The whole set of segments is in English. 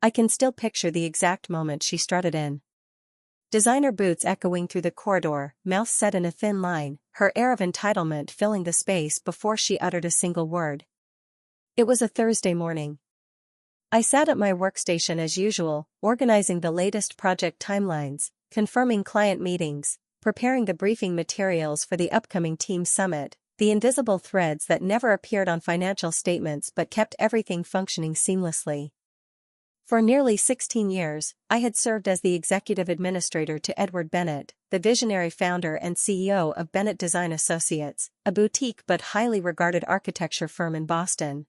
I can still picture the exact moment she strutted in. Designer boots echoing through the corridor, mouth set in a thin line, her air of entitlement filling the space before she uttered a single word. It was a Thursday morning. I sat at my workstation as usual, organizing the latest project timelines, confirming client meetings, preparing the briefing materials for the upcoming team summit, the invisible threads that never appeared on financial statements but kept everything functioning seamlessly. For nearly 16 years, I had served as the executive administrator to Edward Bennett, the visionary founder and CEO of Bennett Design Associates, a boutique but highly regarded architecture firm in Boston.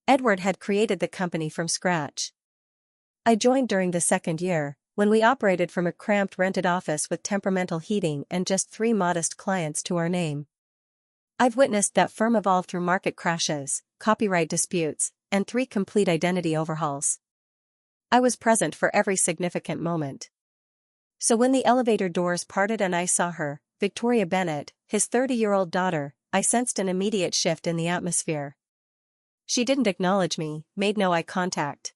Edward had created the company from scratch. I joined during the second year, when we operated from a cramped rented office with temperamental heating and just 3 modest clients to our name. I've witnessed that firm evolve through market crashes, copyright disputes, and 3 complete identity overhauls. I was present for every significant moment. So when the elevator doors parted and I saw her, Victoria Bennett, his 30-year-old daughter, I sensed an immediate shift in the atmosphere. She didn't acknowledge me, made no eye contact.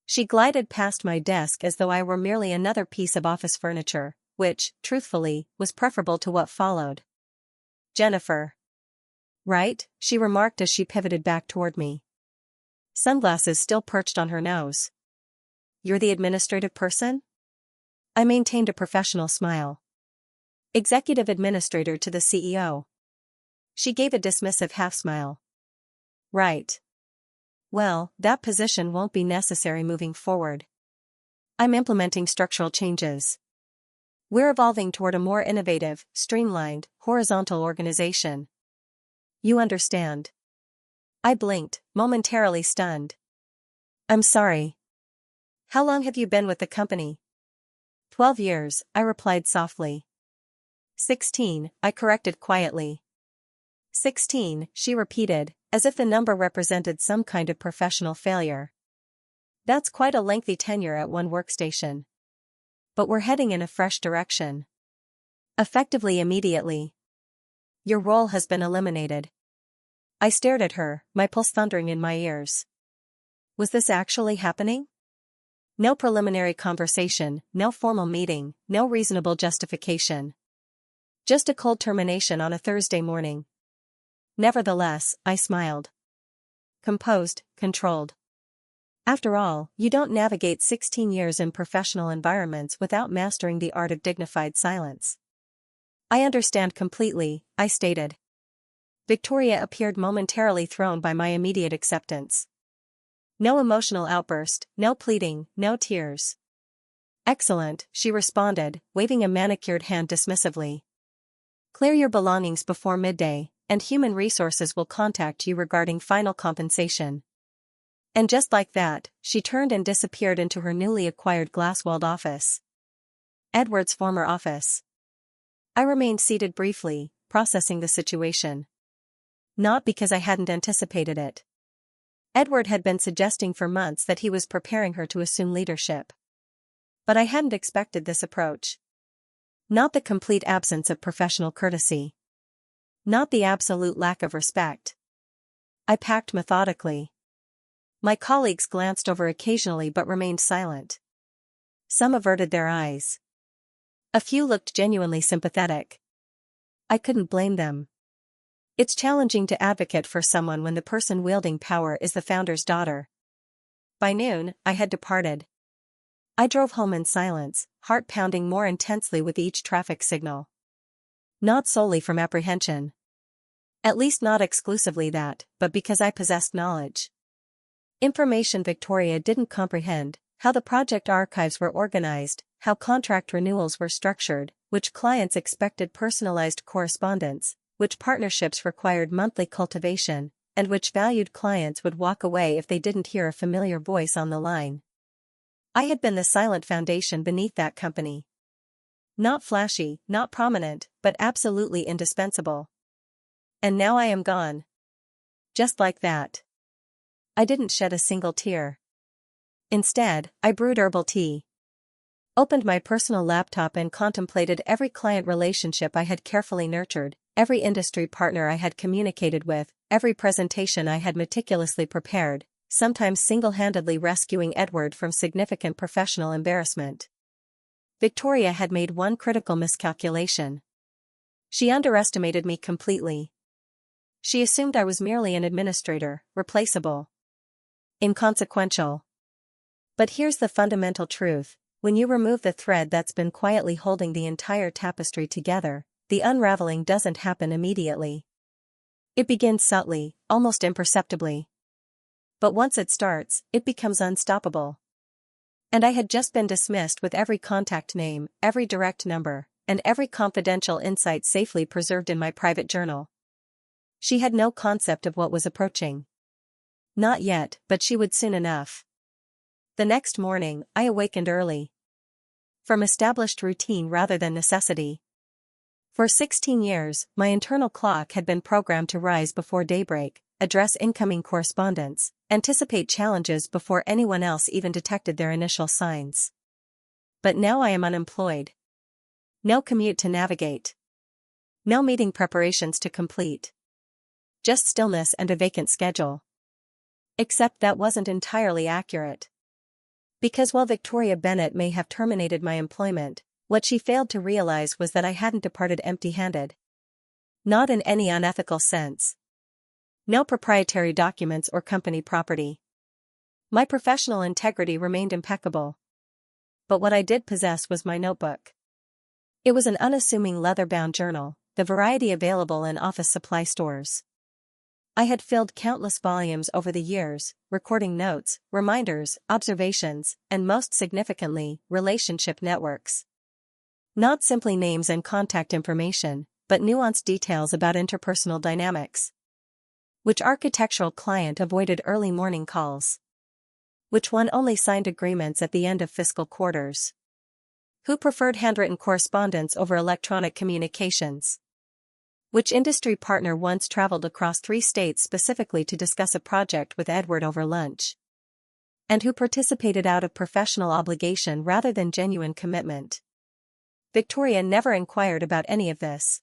She glided past my desk as though I were merely another piece of office furniture, which, truthfully, was preferable to what followed. "Jennifer. Right?" she remarked as she pivoted back toward me. Sunglasses still perched on her nose. "You're the administrative person?" I maintained a professional smile. "Executive administrator to the CEO." She gave a dismissive half-smile. "Right. Well, that position won't be necessary moving forward. I'm implementing structural changes. We're evolving toward a more innovative, streamlined, horizontal organization. You understand?" I blinked, momentarily stunned. "I'm sorry. How long have you been with the company?" 12 years, I replied softly. 16, I corrected quietly. 16, she repeated, as if the number represented some kind of professional failure. "That's quite a lengthy tenure at one workstation. But we're heading in a fresh direction. Effectively immediately. Your role has been eliminated." I stared at her, my pulse thundering in my ears. Was this actually happening? No preliminary conversation, no formal meeting, no reasonable justification. Just a cold termination on a Thursday morning. Nevertheless, I smiled. Composed, controlled. After all, you don't navigate 16 years in professional environments without mastering the art of dignified silence. "I understand completely," I stated. Victoria appeared momentarily thrown by my immediate acceptance. No emotional outburst, no pleading, no tears. "Excellent," she responded, waving a manicured hand dismissively. "Clear your belongings before midday, and Human Resources will contact you regarding final compensation." And just like that, she turned and disappeared into her newly acquired glass-walled office. Edward's former office. I remained seated briefly, processing the situation. Not because I hadn't anticipated it. Edward had been suggesting for months that he was preparing her to assume leadership. But I hadn't expected this approach. Not the complete absence of professional courtesy. Not the absolute lack of respect. I packed methodically. My colleagues glanced over occasionally but remained silent. Some averted their eyes. A few looked genuinely sympathetic. I couldn't blame them. It's challenging to advocate for someone when the person wielding power is the founder's daughter. By noon, I had departed. I drove home in silence, heart pounding more intensely with each traffic signal. Not solely from apprehension. At least not exclusively that, but because I possessed knowledge. Information Victoria didn't comprehend: how the project archives were organized, how contract renewals were structured, which clients expected personalized correspondence, which partnerships required monthly cultivation, and which valued clients would walk away if they didn't hear a familiar voice on the line. I had been the silent foundation beneath that company. Not flashy, not prominent, but absolutely indispensable. And now I am gone. Just like that. I didn't shed a single tear. Instead, I brewed herbal tea. Opened my personal laptop and contemplated every client relationship I had carefully nurtured, every industry partner I had communicated with, every presentation I had meticulously prepared, sometimes single-handedly rescuing Edward from significant professional embarrassment. Victoria had made one critical miscalculation. She underestimated me completely. She assumed I was merely an administrator, replaceable, inconsequential. But here's the fundamental truth: when you remove the thread that's been quietly holding the entire tapestry together, the unraveling doesn't happen immediately. It begins subtly, almost imperceptibly. But once it starts, it becomes unstoppable. And I had just been dismissed with every contact name, every direct number, and every confidential insight safely preserved in my private journal. She had no concept of what was approaching. Not yet, but she would soon enough. The next morning, I awakened early. From established routine rather than necessity. For 16 years, my internal clock had been programmed to rise before daybreak, address incoming correspondence, anticipate challenges before anyone else even detected their initial signs. But now I am unemployed. No commute to navigate. No meeting preparations to complete. Just stillness and a vacant schedule. Except that wasn't entirely accurate. Because while Victoria Bennett may have terminated my employment, what she failed to realize was that I hadn't departed empty-handed. Not in any unethical sense. No proprietary documents or company property. My professional integrity remained impeccable. But what I did possess was my notebook. It was an unassuming leather-bound journal, the variety available in office supply stores. I had filled countless volumes over the years, recording notes, reminders, observations, and most significantly, relationship networks. Not simply names and contact information, but nuanced details about interpersonal dynamics. Which architectural client avoided early morning calls? Which one only signed agreements at the end of fiscal quarters? Who preferred handwritten correspondence over electronic communications? Which industry partner once traveled across 3 states specifically to discuss a project with Edward over lunch? And who participated out of professional obligation rather than genuine commitment? Victoria never inquired about any of this.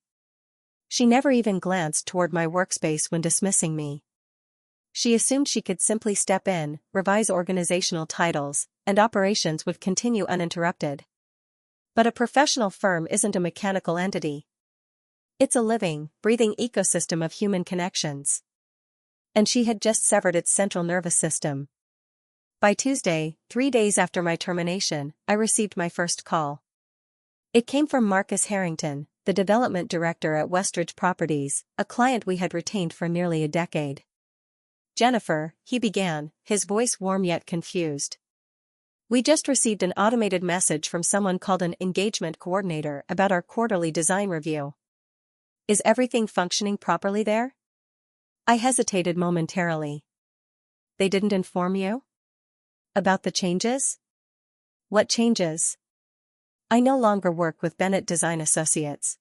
She never even glanced toward my workspace when dismissing me. She assumed she could simply step in, revise organizational titles, and operations would continue uninterrupted. But a professional firm isn't a mechanical entity. It's a living, breathing ecosystem of human connections. And she had just severed its central nervous system. By Tuesday, 3 days after my termination, I received my first call. It came from Marcus Harrington, the development director at Westridge Properties, a client we had retained for nearly a decade. "Jennifer," he began, his voice warm yet confused. "We just received an automated message from someone called an engagement coordinator about our quarterly design review. Is everything functioning properly there?" I hesitated momentarily. "They didn't inform you? About the changes?" "What changes?" "I no longer work with Bennett Design Associates."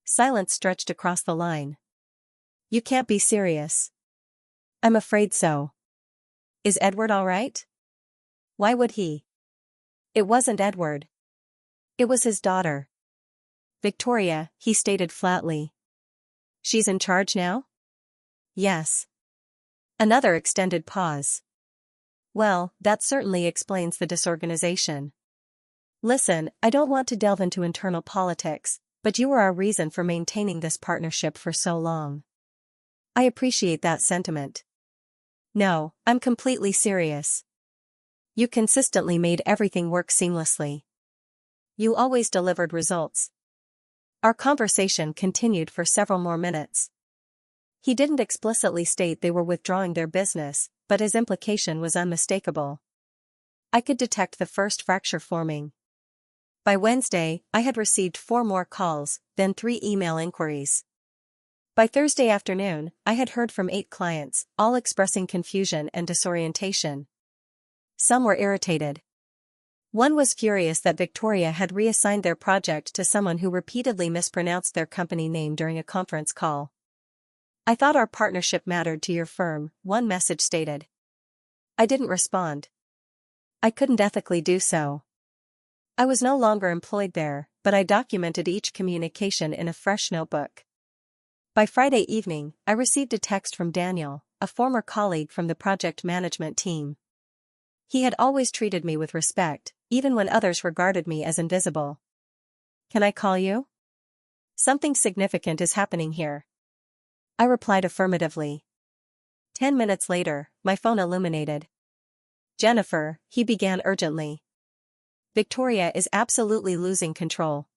Silence stretched across the line. "You can't be serious." "I'm afraid so." "Is Edward all right?" "Why would he?" "It wasn't Edward. It was his daughter. Victoria," he stated flatly. "She's in charge now?" "Yes." Another extended pause. "Well, that certainly explains the disorganization. Listen, I don't want to delve into internal politics, but you were our reason for maintaining this partnership for so long. I appreciate that sentiment. No, I'm completely serious. You consistently made everything work seamlessly. You always delivered results." Our conversation continued for several more minutes. He didn't explicitly state they were withdrawing their business, but his implication was unmistakable. I could detect the first fracture forming. By Wednesday, I had received 4 more calls, then 3 email inquiries. By Thursday afternoon, I had heard from 8 clients, all expressing confusion and disorientation. Some were irritated. One was furious that Victoria had reassigned their project to someone who repeatedly mispronounced their company name during a conference call. "I thought our partnership mattered to your firm," one message stated. I didn't respond. I couldn't ethically do so. I was no longer employed there, but I documented each communication in a fresh notebook. By Friday evening, I received a text from Daniel, a former colleague from the project management team. He had always treated me with respect, even when others regarded me as invisible. "Can I call you? Something significant is happening here." I replied affirmatively. 10 minutes later, my phone illuminated. "Jennifer," he began urgently. "Victoria is absolutely losing control."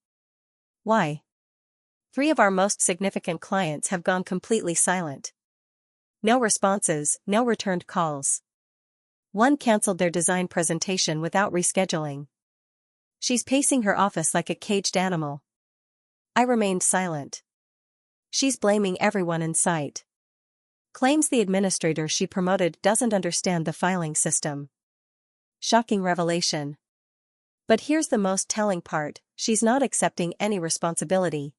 "Why?" "3 of our most significant clients have gone completely silent. No responses, no returned calls. One canceled their design presentation without rescheduling. She's pacing her office like a caged animal." I remained silent. "She's blaming everyone in sight. Claims the administrator she promoted doesn't understand the filing system." Shocking revelation. But here's the most telling part, she's not accepting any responsibility.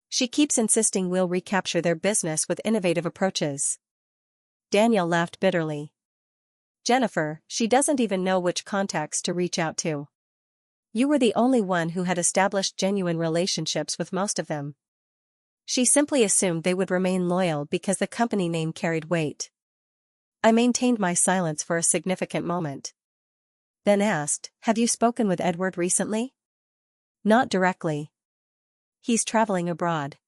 She keeps insisting we'll recapture their business with innovative approaches. Daniel laughed bitterly. "Jennifer, she doesn't even know which contacts to reach out to. You were the only one who had established genuine relationships with most of them. She simply assumed they would remain loyal because the company name carried weight." I maintained my silence for a significant moment. Then asked, "Have you spoken with Edward recently?" "Not directly. He's traveling abroad.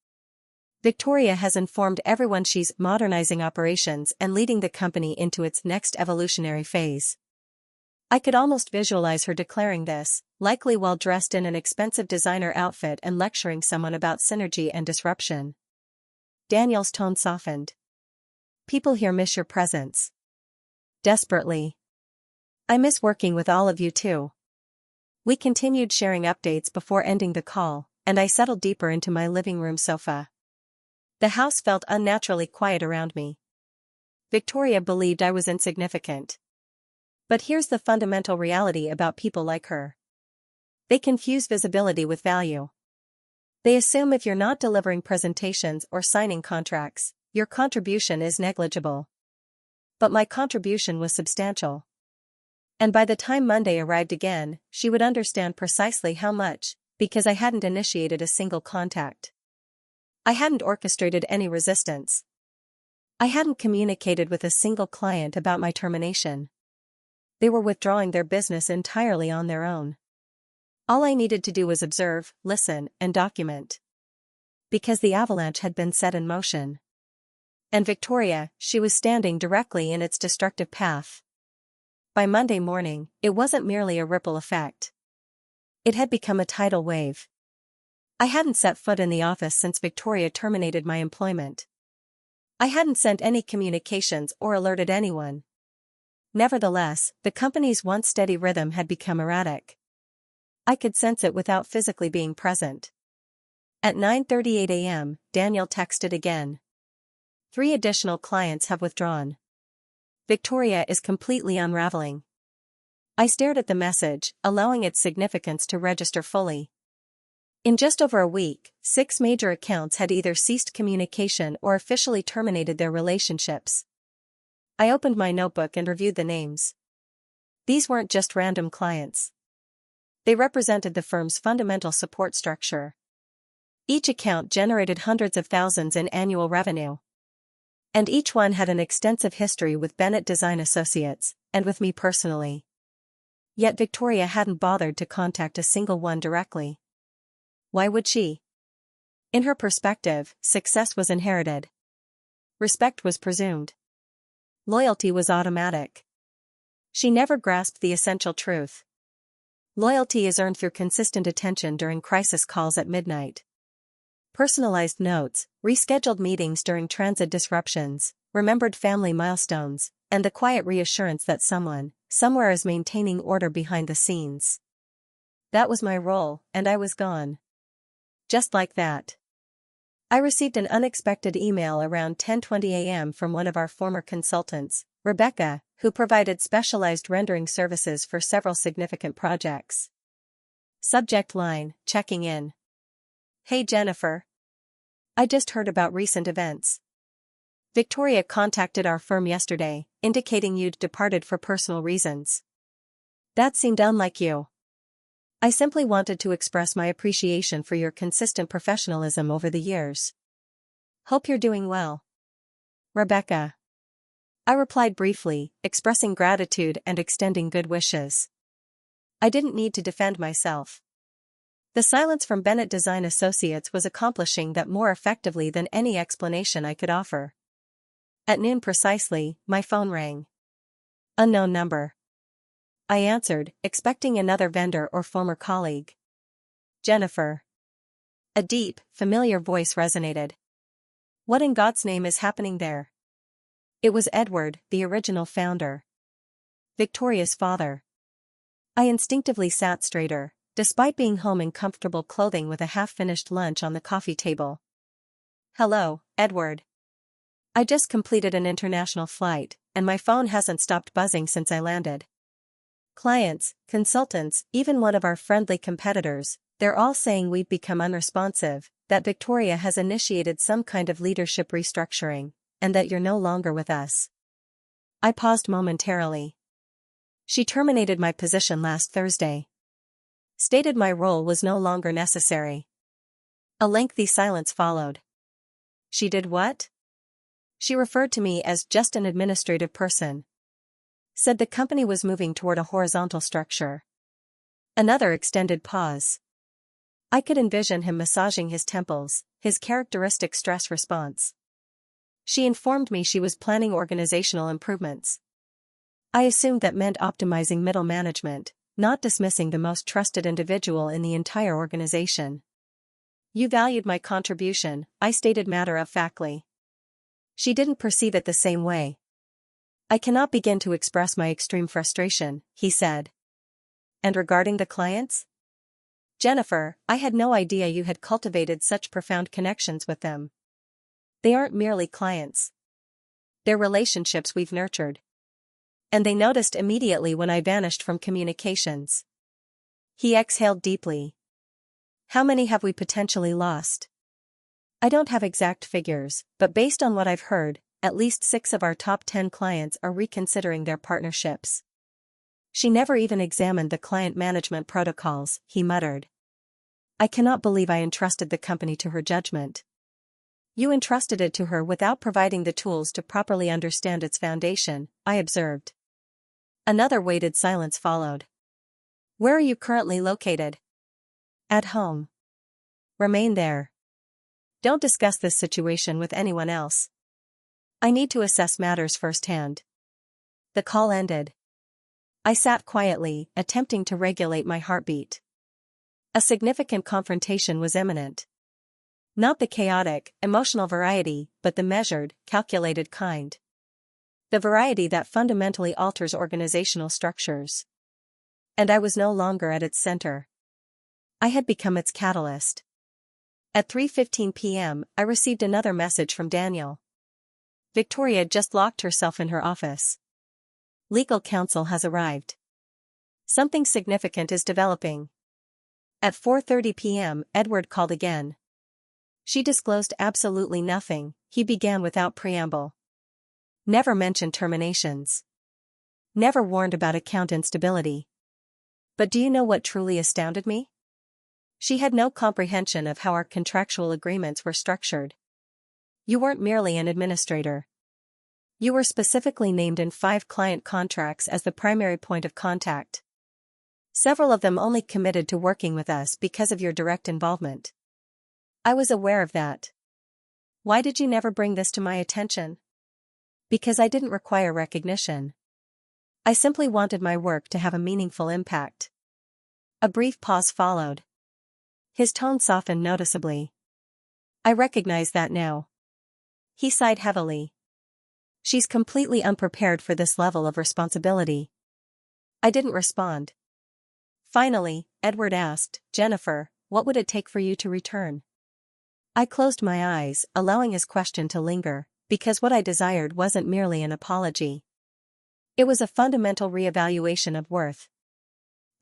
Victoria has informed everyone she's modernizing operations and leading the company into its next evolutionary phase." I could almost visualize her declaring this, likely while dressed in an expensive designer outfit and lecturing someone about synergy and disruption. Daniel's tone softened. "People here miss your presence. Desperately. I miss working with all of you too." We continued sharing updates before ending the call, and I settled deeper into my living room sofa. The house felt unnaturally quiet around me. Victoria believed I was insignificant. But here's the fundamental reality about people like her. They confuse visibility with value. They assume if you're not delivering presentations or signing contracts, your contribution is negligible. But my contribution was substantial. And by the time Monday arrived again, she would understand precisely how much, because I hadn't initiated a single contact. I hadn't orchestrated any resistance. I hadn't communicated with a single client about my termination. They were withdrawing their business entirely on their own. All I needed to do was observe, listen, and document. Because the avalanche had been set in motion. And Victoria, she was standing directly in its destructive path. By Monday morning, it wasn't merely a ripple effect. It had become a tidal wave. I hadn't set foot in the office since Victoria terminated my employment. I hadn't sent any communications or alerted anyone. Nevertheless, the company's once steady rhythm had become erratic. I could sense it without physically being present. At 9:38 a.m., Daniel texted again. 3 additional clients have withdrawn. Victoria is completely unraveling. I stared at the message, allowing its significance to register fully. In just over a week, 6 major accounts had either ceased communication or officially terminated their relationships. I opened my notebook and reviewed the names. These weren't just random clients. They represented the firm's fundamental support structure. Each account generated hundreds of thousands in annual revenue. And each one had an extensive history with Bennett Design Associates, and with me personally. Yet Victoria hadn't bothered to contact a single one directly. Why would she? In her perspective, success was inherited. Respect was presumed. Loyalty was automatic. She never grasped the essential truth. Loyalty is earned through consistent attention during crisis calls at midnight. Personalized notes, rescheduled meetings during transit disruptions, remembered family milestones, and the quiet reassurance that someone, somewhere is maintaining order behind the scenes. That was my role, and I was gone. Just like that. I received an unexpected email around 10:20 a.m. from one of our former consultants, Rebecca, who provided specialized rendering services for several significant projects. Subject line, checking in. Hey Jennifer. I just heard about recent events. Victoria contacted our firm yesterday, indicating you'd departed for personal reasons. That seemed unlike you. I simply wanted to express my appreciation for your consistent professionalism over the years. Hope you're doing well. Rebecca. I replied briefly, expressing gratitude and extending good wishes. I didn't need to defend myself. The silence from Bennett Design Associates was accomplishing that more effectively than any explanation I could offer. At noon precisely, my phone rang. Unknown number. I answered, expecting another vendor or former colleague. Jennifer. A deep, familiar voice resonated. What in God's name is happening there? It was Edward, the original founder. Victoria's father. I instinctively sat straighter, despite being home in comfortable clothing with a half-finished lunch on the coffee table. Hello, Edward. I just completed an international flight, and my phone hasn't stopped buzzing since I landed. Clients, consultants, even one of our friendly competitors, they're all saying we've become unresponsive, that Victoria has initiated some kind of leadership restructuring, and that you're no longer with us. I paused momentarily. She terminated my position last Thursday. Stated my role was no longer necessary. A lengthy silence followed. She did what? She referred to me as just an administrative person. Said the company was moving toward a horizontal structure. Another extended pause. I could envision him massaging his temples, his characteristic stress response. She informed me she was planning organizational improvements. I assumed that meant optimizing middle management, not dismissing the most trusted individual in the entire organization. You valued my contribution, I stated matter-of-factly. She didn't perceive it the same way. I cannot begin to express my extreme frustration, he said. And regarding the clients? Jennifer, I had no idea you had cultivated such profound connections with them. They aren't merely clients. They're relationships we've nurtured. And they noticed immediately when I vanished from communications. He exhaled deeply. How many have we potentially lost? I don't have exact figures, but based on what I've heard, at least 6 of our top 10 clients are reconsidering their partnerships. She never even examined the client management protocols, he muttered. I cannot believe I entrusted the company to her judgment. You entrusted it to her without providing the tools to properly understand its foundation, I observed. Another weighted silence followed. Where are you currently located? At home. Remain there. Don't discuss this situation with anyone else. I need to assess matters firsthand. The call ended. I sat quietly, attempting to regulate my heartbeat. A significant confrontation was imminent. Not the chaotic, emotional variety, but the measured, calculated kind. The variety that fundamentally alters organizational structures. And I was no longer at its center. I had become its catalyst. At 3:15 p.m., I received another message from Daniel. Victoria just locked herself in her office. Legal counsel has arrived. Something significant is developing. At 4:30 p.m., Edward called again. She disclosed absolutely nothing, he began without preamble. Never mentioned terminations. Never warned about account instability. But do you know what truly astounded me? She had no comprehension of how our contractual agreements were structured. You weren't merely an administrator. You were specifically named in 5 client contracts as the primary point of contact. Several of them only committed to working with us because of your direct involvement. I was aware of that. Why did you never bring this to my attention? Because I didn't require recognition. I simply wanted my work to have a meaningful impact. A brief pause followed. His tone softened noticeably. I recognize that now. He sighed heavily. She's completely unprepared for this level of responsibility. I didn't respond. Finally, Edward asked, Jennifer, what would it take for you to return? I closed my eyes, allowing his question to linger, because what I desired wasn't merely an apology. It was a fundamental reevaluation of worth.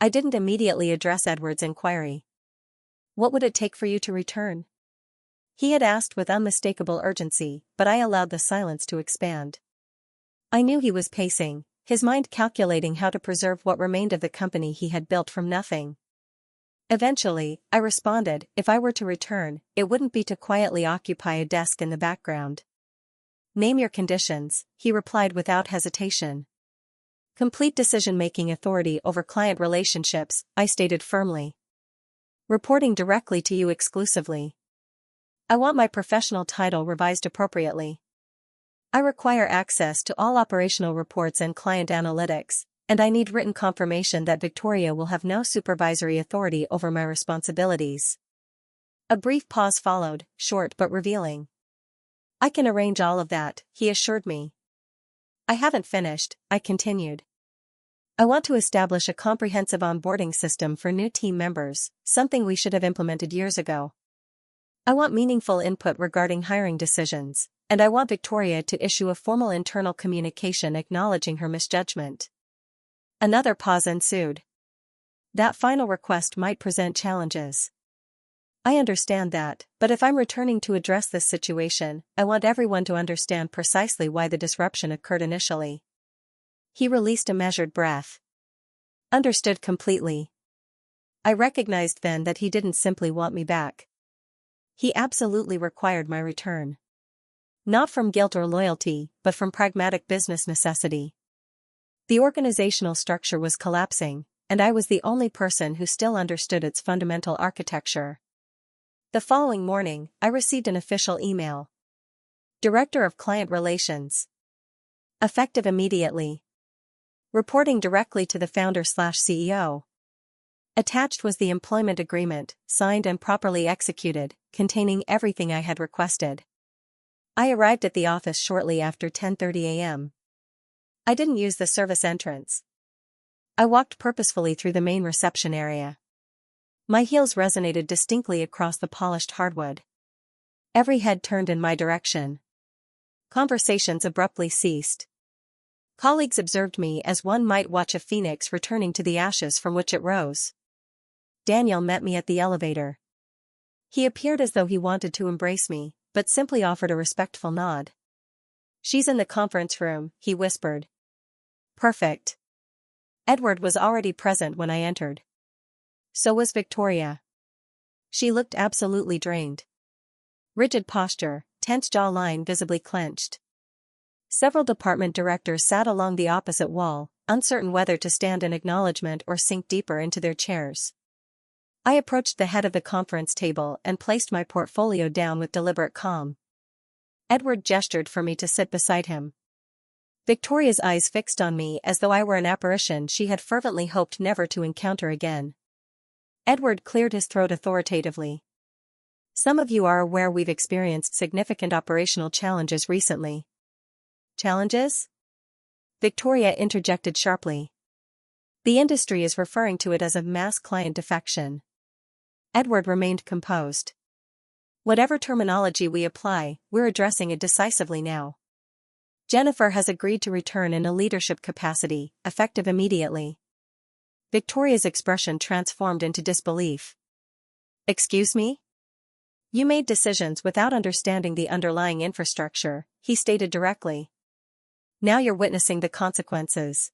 I didn't immediately address Edward's inquiry. What would it take for you to return? He had asked with unmistakable urgency, but I allowed the silence to expand. I knew he was pacing, his mind calculating how to preserve what remained of the company he had built from nothing. Eventually, I responded, if I were to return, it wouldn't be to quietly occupy a desk in the background. Name your conditions, he replied without hesitation. Complete decision-making authority over client relationships, I stated firmly. Reporting directly to you exclusively. I want my professional title revised appropriately. I require access to all operational reports and client analytics, and I need written confirmation that Victoria will have no supervisory authority over my responsibilities. A brief pause followed, short but revealing. I can arrange all of that, he assured me. I haven't finished, I continued. I want to establish a comprehensive onboarding system for new team members, something we should have implemented years ago. I want meaningful input regarding hiring decisions, and I want Victoria to issue a formal internal communication acknowledging her misjudgment. Another pause ensued. That final request might present challenges. I understand that, but if I'm returning to address this situation, I want everyone to understand precisely why the disruption occurred initially. He released a measured breath. Understood completely. I recognized then that he didn't simply want me back. He absolutely required my return. Not from guilt or loyalty, but from pragmatic business necessity. The organizational structure was collapsing, and I was the only person who still understood its fundamental architecture. The following morning, I received an official email. Director of Client Relations. Effective immediately. Reporting directly to the founder/CEO. Attached was the employment agreement, signed and properly executed, containing everything I had requested. I arrived at the office shortly after 10:30 a.m. I didn't use the service entrance. I walked purposefully through the main reception area. My heels resonated distinctly across the polished hardwood. Every head turned in my direction. Conversations abruptly ceased. Colleagues observed me as one might watch a phoenix returning to the ashes from which it rose. Daniel met me at the elevator. He appeared as though he wanted to embrace me, but simply offered a respectful nod. She's in the conference room, he whispered. Perfect. Edward was already present when I entered. So was Victoria. She looked absolutely drained. Rigid posture, tense jawline visibly clenched. Several department directors sat along the opposite wall, uncertain whether to stand in acknowledgement or sink deeper into their chairs. I approached the head of the conference table and placed my portfolio down with deliberate calm. Edward gestured for me to sit beside him. Victoria's eyes fixed on me as though I were an apparition she had fervently hoped never to encounter again. Edward cleared his throat authoritatively. Some of you are aware we've experienced significant operational challenges recently. Challenges? Victoria interjected sharply. The industry is referring to it as a mass client defection. Edward remained composed. Whatever terminology we apply, we're addressing it decisively now. Jennifer has agreed to return in a leadership capacity, effective immediately. Victoria's expression transformed into disbelief. Excuse me? You made decisions without understanding the underlying infrastructure, he stated directly. Now you're witnessing the consequences.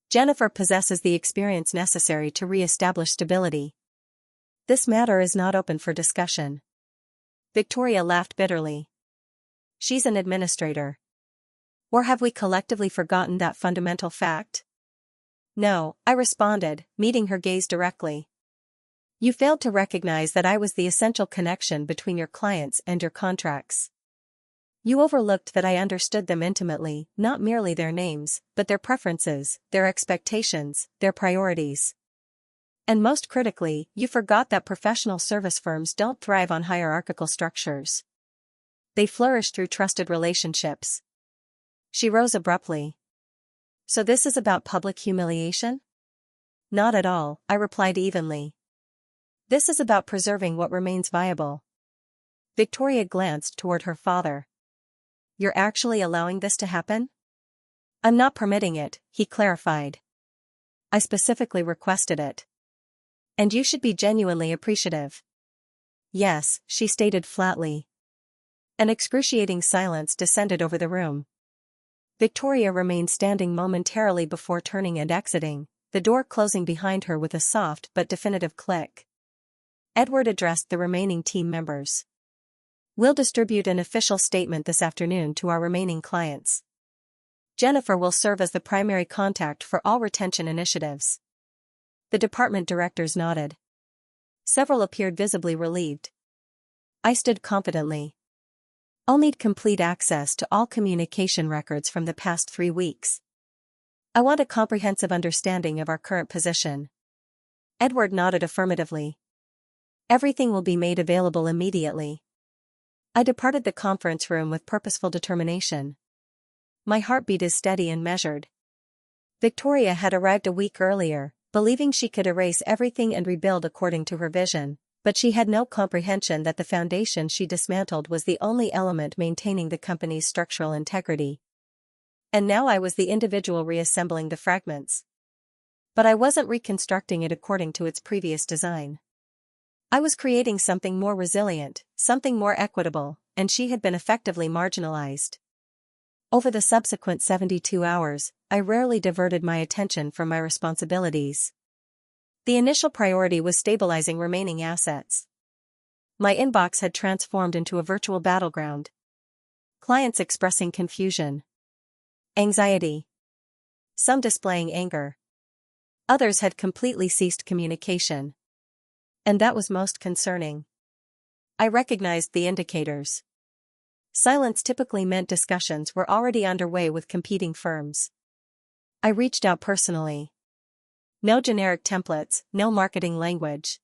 Jennifer possesses the experience necessary to re-establish stability. This matter is not open for discussion. Victoria laughed bitterly. She's an administrator. Or have we collectively forgotten that fundamental fact? No, I responded, meeting her gaze directly. You failed to recognize that I was the essential connection between your clients and your contracts. You overlooked that I understood them intimately, not merely their names, but their preferences, their expectations, their priorities. And most critically, you forgot that professional service firms don't thrive on hierarchical structures. They flourish through trusted relationships. She rose abruptly. So this is about public humiliation? Not at all, I replied evenly. This is about preserving what remains viable. Victoria glanced toward her father. You're actually allowing this to happen? I'm not permitting it, he clarified. I specifically requested it. And you should be genuinely appreciative. Yes, she stated flatly. An excruciating silence descended over the room. Victoria remained standing momentarily before turning and exiting, the door closing behind her with a soft but definitive click. Edward addressed the remaining team members. We'll distribute an official statement this afternoon to our remaining clients. Jennifer will serve as the primary contact for all retention initiatives. The department directors nodded. Several appeared visibly relieved. I stood confidently. I'll need complete access to all communication records from the past 3 weeks. I want a comprehensive understanding of our current position. Edward nodded affirmatively. Everything will be made available immediately. I departed the conference room with purposeful determination. My heartbeat is steady and measured. Victoria had arrived a week earlier, believing she could erase everything and rebuild according to her vision, but she had no comprehension that the foundation she dismantled was the only element maintaining the company's structural integrity. And now I was the individual reassembling the fragments. But I wasn't reconstructing it according to its previous design. I was creating something more resilient, something more equitable, and she had been effectively marginalized. Over the subsequent 72 hours, I rarely diverted my attention from my responsibilities. The initial priority was stabilizing remaining assets. My inbox had transformed into a virtual battleground. Clients expressing confusion, anxiety, some displaying anger. Others had completely ceased communication. And that was most concerning. I recognized the indicators. Silence typically meant discussions were already underway with competing firms. I reached out personally. No generic templates, no marketing language.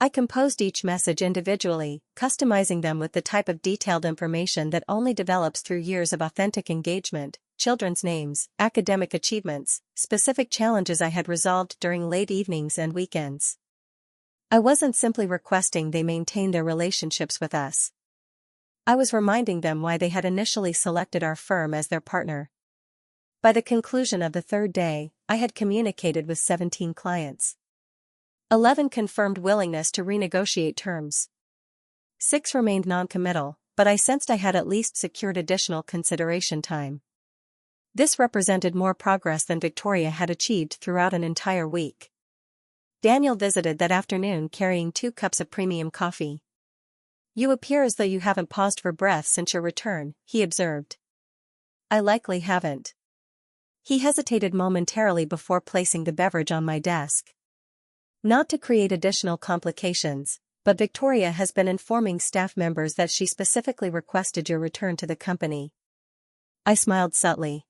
I composed each message individually, customizing them with the type of detailed information that only develops through years of authentic engagement: children's names, academic achievements, specific challenges I had resolved during late evenings and weekends. I wasn't simply requesting they maintain their relationships with us. I was reminding them why they had initially selected our firm as their partner. By the conclusion of the 3rd day, I had communicated with 17 clients. 11 confirmed willingness to renegotiate terms. 6 remained non-committal, but I sensed I had at least secured additional consideration time. This represented more progress than Victoria had achieved throughout an entire week. Daniel visited that afternoon carrying 2 cups of premium coffee. You appear as though you haven't paused for breath since your return, he observed. I likely haven't. He hesitated momentarily before placing the beverage on my desk. Not to create additional complications, but Victoria has been informing staff members that she specifically requested your return to the company. I smiled subtly.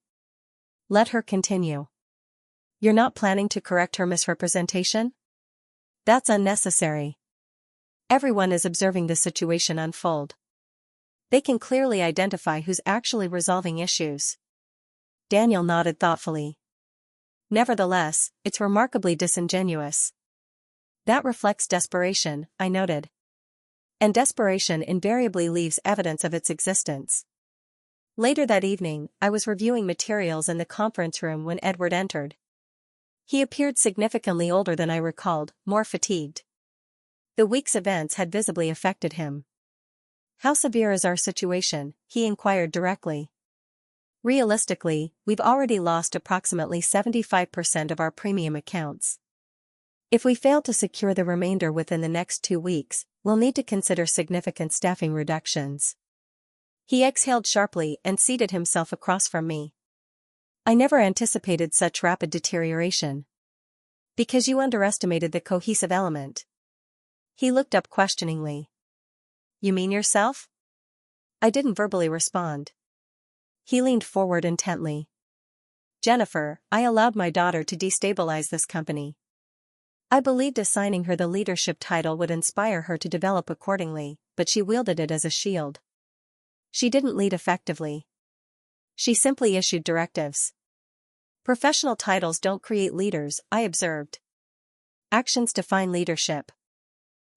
Let her continue. You're not planning to correct her misrepresentation? That's unnecessary. Everyone is observing the situation unfold. They can clearly identify who's actually resolving issues. Daniel nodded thoughtfully. Nevertheless, it's remarkably disingenuous. That reflects desperation, I noted. And desperation invariably leaves evidence of its existence. Later that evening, I was reviewing materials in the conference room when Edward entered. He appeared significantly older than I recalled, more fatigued. The week's events had visibly affected him. How severe is our situation? He inquired directly. Realistically, we've already lost approximately 75% of our premium accounts. If we fail to secure the remainder within the next 2 weeks, we'll need to consider significant staffing reductions. He exhaled sharply and seated himself across from me. I never anticipated such rapid deterioration. Because you underestimated the cohesive element. He looked up questioningly. You mean yourself? I didn't verbally respond. He leaned forward intently. Jennifer, I allowed my daughter to destabilize this company. I believed assigning her the leadership title would inspire her to develop accordingly, but she wielded it as a shield. She didn't lead effectively. She simply issued directives. Professional titles don't create leaders, I observed. Actions define leadership.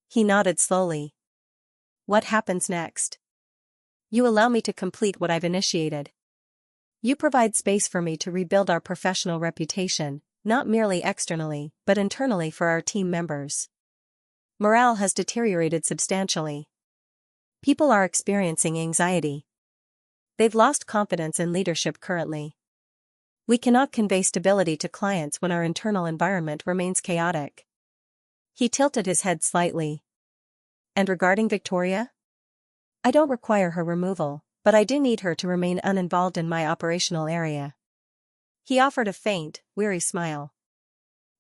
He nodded slowly. What happens next? You allow me to complete what I've initiated. You provide space for me to rebuild our professional reputation, not merely externally, but internally for our team members. Morale has deteriorated substantially. People are experiencing anxiety. They've lost confidence in leadership currently. We cannot convey stability to clients when our internal environment remains chaotic. He tilted his head slightly. And regarding Victoria? I don't require her removal, but I do need her to remain uninvolved in my operational area. He offered a faint, weary smile.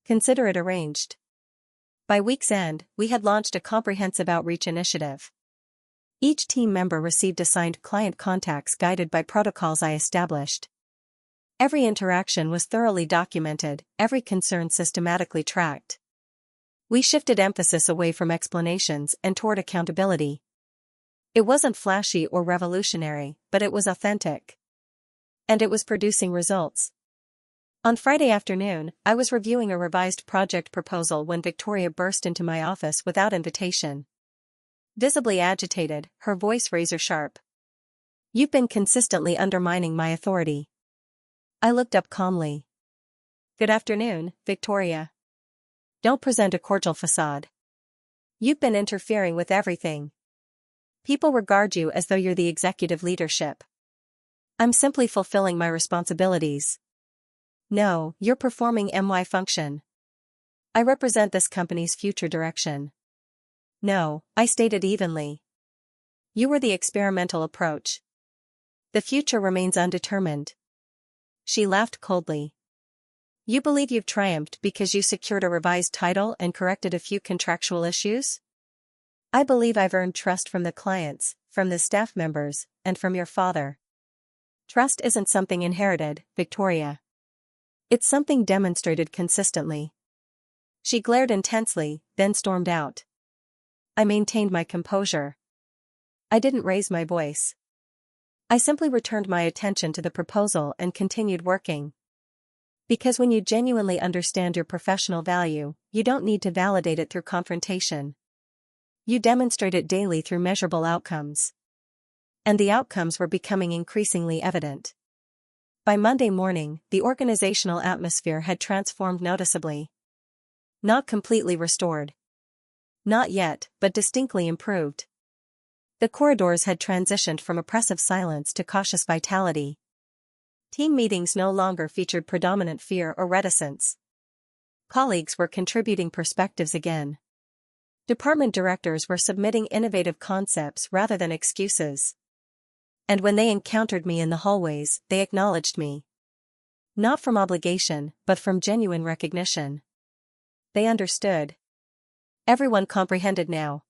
Consider it arranged. By week's end, we had launched a comprehensive outreach initiative. Each team member received assigned client contacts guided by protocols I established. Every interaction was thoroughly documented, every concern systematically tracked. We shifted emphasis away from explanations and toward accountability. It wasn't flashy or revolutionary, but it was authentic. And it was producing results. On Friday afternoon, I was reviewing a revised project proposal when Victoria burst into my office without invitation. Visibly agitated, her voice razor-sharp. "You've been consistently undermining my authority." I looked up calmly. "Good afternoon, Victoria. Don't present a cordial facade. You've been interfering with everything. People regard you as though you're the executive leadership. I'm simply fulfilling my responsibilities." "No, you're performing my function. I represent this company's future direction." "No," I stated evenly. "You were the experimental approach. The future remains undetermined." She laughed coldly. "You believe you've triumphed because you secured a revised title and corrected a few contractual issues? I believe I've earned trust from the clients, from the staff members, and from your father. Trust isn't something inherited, Victoria. It's something demonstrated consistently." She glared intensely, then stormed out. I maintained my composure. I didn't raise my voice. I simply returned my attention to the proposal and continued working. Because when you genuinely understand your professional value, you don't need to validate it through confrontation. You demonstrate it daily through measurable outcomes. And the outcomes were becoming increasingly evident. By Monday morning, the organizational atmosphere had transformed noticeably. Not completely restored. Not yet, but distinctly improved. The corridors had transitioned from oppressive silence to cautious vitality. Team meetings no longer featured predominant fear or reticence. Colleagues were contributing perspectives again. Department directors were submitting innovative concepts rather than excuses. And when they encountered me in the hallways, they acknowledged me. Not from obligation, but from genuine recognition. They understood. Everyone comprehended now.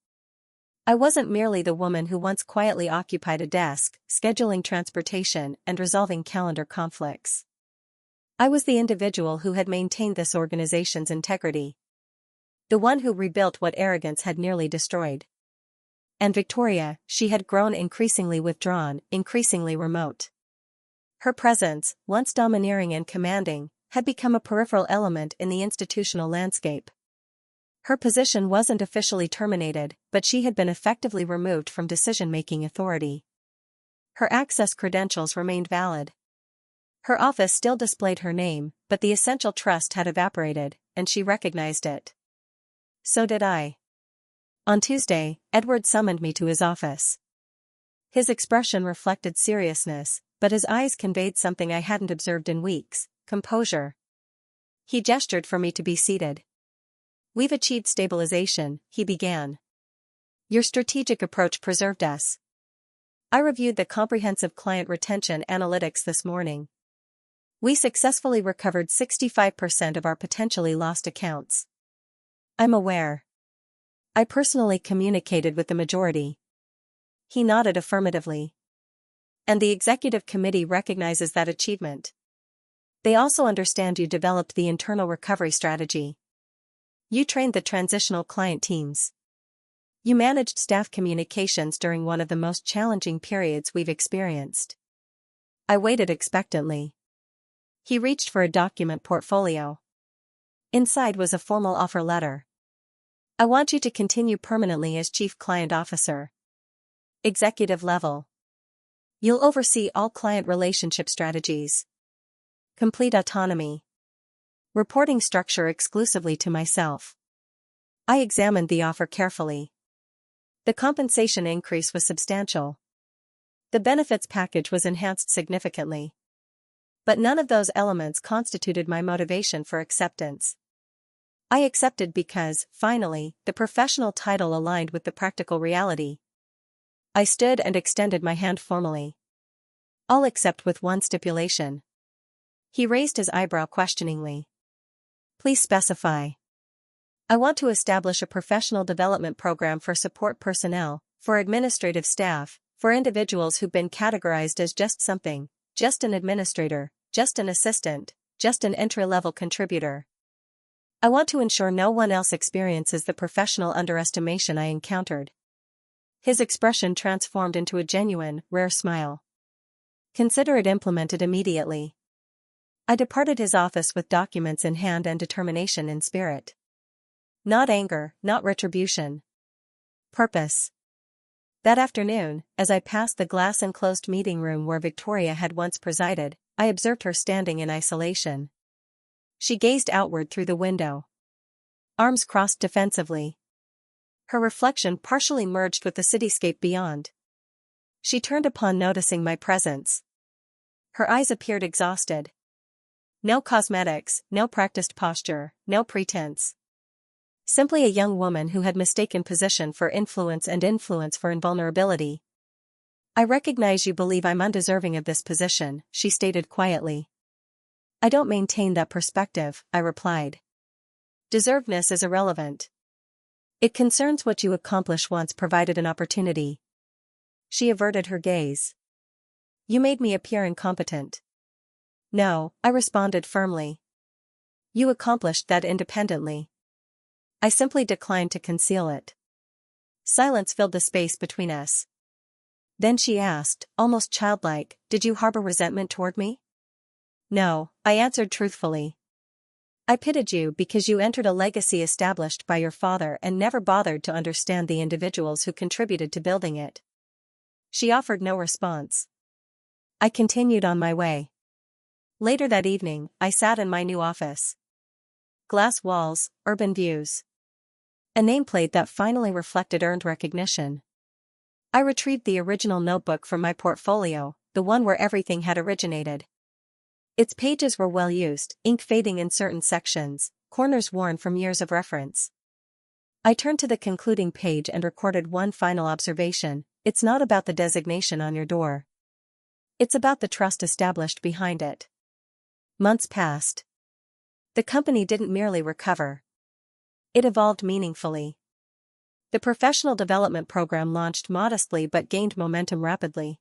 I wasn't merely the woman who once quietly occupied a desk, scheduling transportation and resolving calendar conflicts. I was the individual who had maintained this organization's integrity. The one who rebuilt what arrogance had nearly destroyed. And Victoria, she had grown increasingly withdrawn, increasingly remote. Her presence, once domineering and commanding, had become a peripheral element in the institutional landscape. Her position wasn't officially terminated, but she had been effectively removed from decision-making authority. Her access credentials remained valid. Her office still displayed her name, but the essential trust had evaporated, and she recognized it. So did I. On Tuesday, Edward summoned me to his office. His expression reflected seriousness, but his eyes conveyed something I hadn't observed in weeks: composure. He gestured for me to be seated. "We've achieved stabilization," he began. "Your strategic approach preserved us. I reviewed the comprehensive client retention analytics this morning. We successfully recovered 65% of our potentially lost accounts. I'm aware. I personally communicated with the majority." He nodded affirmatively. "And the executive committee recognizes that achievement. They also understand you developed the internal recovery strategy. You trained the transitional client teams. You managed staff communications during one of the most challenging periods we've experienced." I waited expectantly. He reached for a document portfolio. Inside was a formal offer letter. "I want you to continue permanently as Chief Client Officer. Executive level. You'll oversee all client relationship strategies. Complete autonomy. Reporting structure exclusively to myself." I examined the offer carefully. The compensation increase was substantial. The benefits package was enhanced significantly. But none of those elements constituted my motivation for acceptance. I accepted because, finally, the professional title aligned with the practical reality. I stood and extended my hand formally. All except with one stipulation. He raised his eyebrow questioningly. Please specify. I want to establish a professional development program for support personnel, for administrative staff, for individuals who've been categorized as just something, just an administrator, just an assistant, just an entry-level contributor. I want to ensure no one else experiences the professional underestimation I encountered. His expression transformed into a genuine, rare smile. Consider it implemented immediately. I departed his office with documents in hand and determination in spirit. Not anger, not retribution. Purpose. That afternoon, as I passed the glass-enclosed meeting room where Victoria had once presided, I observed her standing in isolation. She gazed outward through the window. Arms crossed defensively. Her reflection partially merged with the cityscape beyond. She turned upon noticing my presence. Her eyes appeared exhausted. No cosmetics, no practiced posture, no pretense. Simply a young woman who had mistaken position for influence and influence for invulnerability. I recognize you believe I'm undeserving of this position, she stated quietly. I don't maintain that perspective, I replied. Deservedness is irrelevant. It concerns what you accomplish once provided an opportunity. She averted her gaze. You made me appear incompetent. No, I responded firmly. You accomplished that independently. I simply declined to conceal it. Silence filled the space between us. Then she asked, almost childlike, did you harbor resentment toward me? No, I answered truthfully. I pitied you because you entered a legacy established by your father and never bothered to understand the individuals who contributed to building it. She offered no response. I continued on my way. Later that evening, I sat in my new office. Glass walls, urban views. A nameplate that finally reflected earned recognition. I retrieved the original notebook from my portfolio, the one where everything had originated. Its pages were well used, ink fading in certain sections, corners worn from years of reference. I turned to the concluding page and recorded one final observation: it's not about the designation on your door. It's about the trust established behind it. Months passed. The company didn't merely recover. It evolved meaningfully. The professional development program launched modestly but gained momentum rapidly.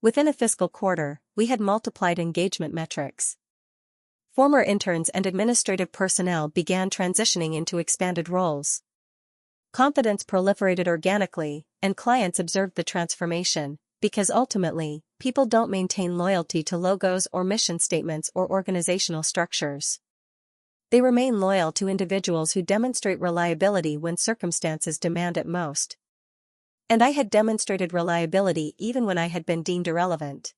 Within a fiscal quarter, we had multiplied engagement metrics. Former interns and administrative personnel began transitioning into expanded roles. Confidence proliferated organically, and clients observed the transformation, because ultimately, people don't maintain loyalty to logos or mission statements or organizational structures. They remain loyal to individuals who demonstrate reliability when circumstances demand it most. And I had demonstrated reliability even when I had been deemed irrelevant.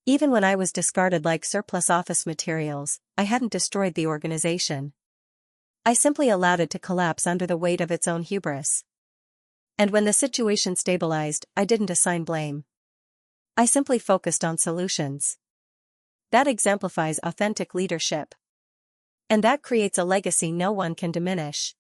Even when I was discarded like surplus office materials, I hadn't destroyed the organization. I simply allowed it to collapse under the weight of its own hubris. And when the situation stabilized, I didn't assign blame. I simply focused on solutions. That exemplifies authentic leadership. And that creates a legacy no one can diminish.